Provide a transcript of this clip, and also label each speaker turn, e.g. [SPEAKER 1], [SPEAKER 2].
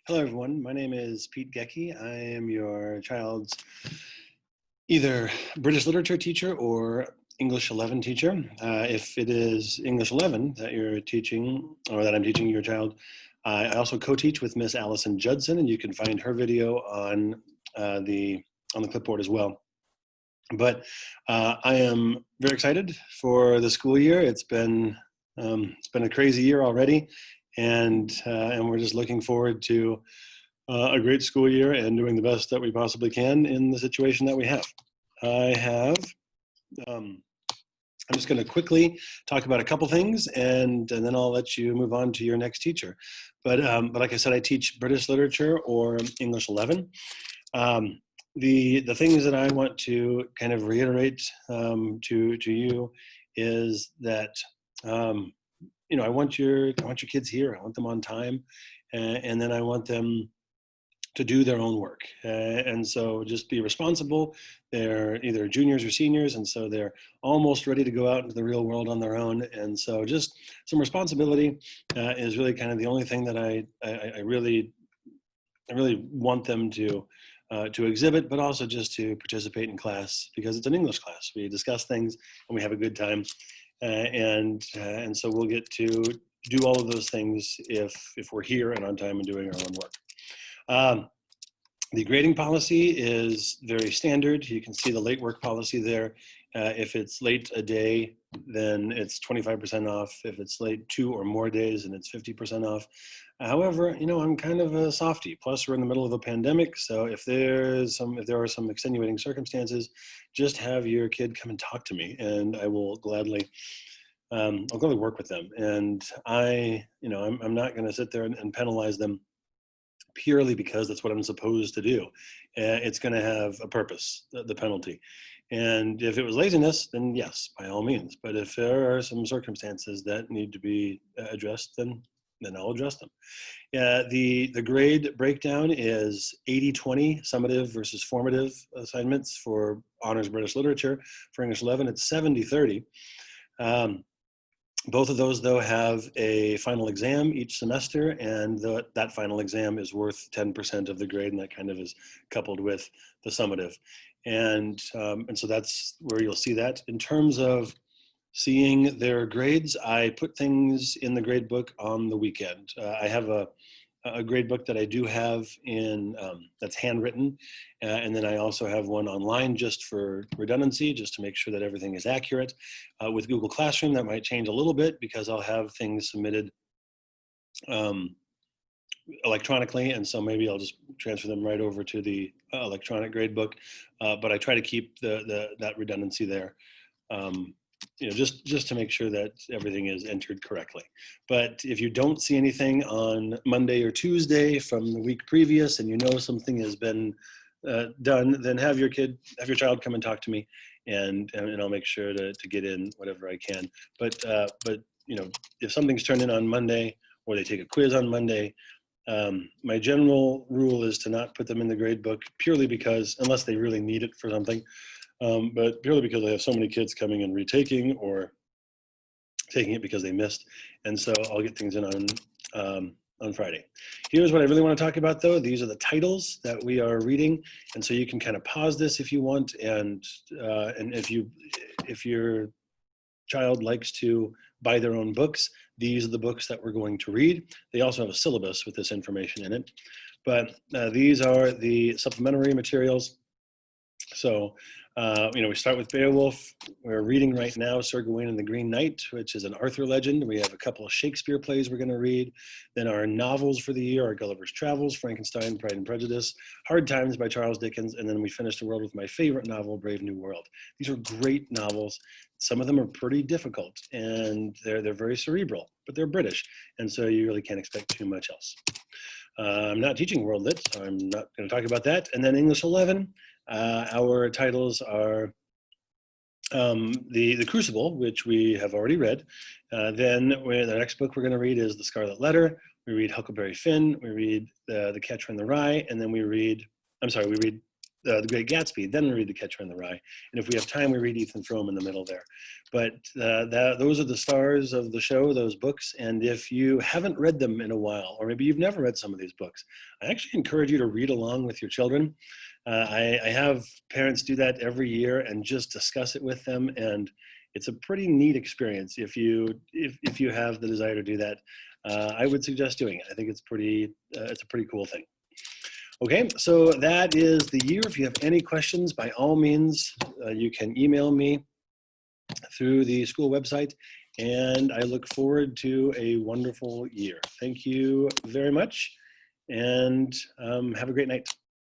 [SPEAKER 1] Hello, everyone. My name is Pete Goecke. I am your child's either British literature teacher or English 11 teacher. If it is English 11 that you're teaching or that I'm teaching your child, I also co-teach with Miss Allison Judson, and you can find her video on the clipboard as well. But I am very excited for the school year. It's been a crazy year already, and we're just looking forward to a great school year and doing the best that we possibly can in the situation that we have. I have, um, I'm just going to quickly talk about a couple things, and then I'll let you move on to your next teacher. But like I said, I teach British literature or English 11. Um, the things that I want to kind of reiterate to you is that I want your kids here. I want them on time, and then I want them to do their own work. And so just be responsible. They're either juniors or seniors, and so they're almost ready to go out into the real world on their own. And so just some responsibility is really kind of the only thing that I really want them to exhibit, but also just to participate in class because it's an English class. We discuss things and we have a good time, and so we'll get to do all of those things if we're here and on time and doing our own work. The grading policy is very standard. You can see the late work policy there. If it's late a day, then it's 25% off. If it's late 2 or more days, then it's 50% off. However, I'm kind of a softie. Plus, we're in the middle of a pandemic, so if there are some extenuating circumstances, just have your kid come and talk to me, and I will gladly work with them. And I'm not going to sit there and penalize them purely because that's what I'm supposed to do. It's going to have a purpose, the penalty. And if it was laziness, then yes, by all means. But if there are some circumstances that need to be addressed, then I'll address them. The grade breakdown is 80-20 summative versus formative assignments for honors British literature. For English 11, it's 70-30. Both of those, though, have a final exam each semester, and that final exam is worth 10% of the grade, and that kind of is coupled with the summative. And so that's where you'll see that. In terms of seeing their grades, I put things in the grade book on the weekend. I have a grade book that I do have in that's handwritten, and then I also have one online just for redundancy, just to make sure that everything is accurate. With Google Classroom, that might change a little bit because I'll have things submitted electronically, and so maybe I'll just transfer them right over to the electronic grade book. But I try to keep that redundancy there. Just to make sure that everything is entered correctly. But if you don't see anything on Monday or Tuesday from the week previous, and something has been done, then have your child come and talk to me, and I'll make sure to get in whatever I can. But if something's turned in on Monday or they take a quiz on Monday, my general rule is to not put them in the grade book purely because, unless they really need it for something, but purely because I have so many kids coming and retaking or taking it because they missed. And so I'll get things in on Friday. Here's what I really want to talk about, though. These are the titles that we are reading. And so you can kind of pause this if you want. And if your child likes to buy their own books, these are the books that we're going to read. They also have a syllabus with this information in it. But these are the supplementary materials. So, we start with Beowulf. We're reading right now Sir Gawain and the Green Knight, which is an Arthur legend. We have a couple of Shakespeare plays we're going to read. Then our novels for the year are Gulliver's Travels, Frankenstein, Pride and Prejudice, Hard Times by Charles Dickens, and then we finish the world with my favorite novel, Brave New World. These are great novels. Some of them are pretty difficult, and they're very cerebral, but they're British, and so you really can't expect too much else. I'm not teaching World Lit, so I'm not going to talk about that. And then English 11, our titles are the Crucible, which we have already read. Then the next book we're going to read is The Scarlet Letter. We read Huckleberry Finn. We read The Catcher in the Rye, and then we read The Great Gatsby, then we read The Catcher in the Rye. And if we have time, we read Ethan Frome in the middle there. But those are the stars of the show, those books. And if you haven't read them in a while, or maybe you've never read some of these books, I actually encourage you to read along with your children. I have parents do that every year and just discuss it with them. And it's a pretty neat experience if you have the desire to do that. I would suggest doing it. I think it's a pretty cool thing. Okay, so that is the year. If you have any questions, by all means, you can email me through the school website, and I look forward to a wonderful year. Thank you very much, and have a great night.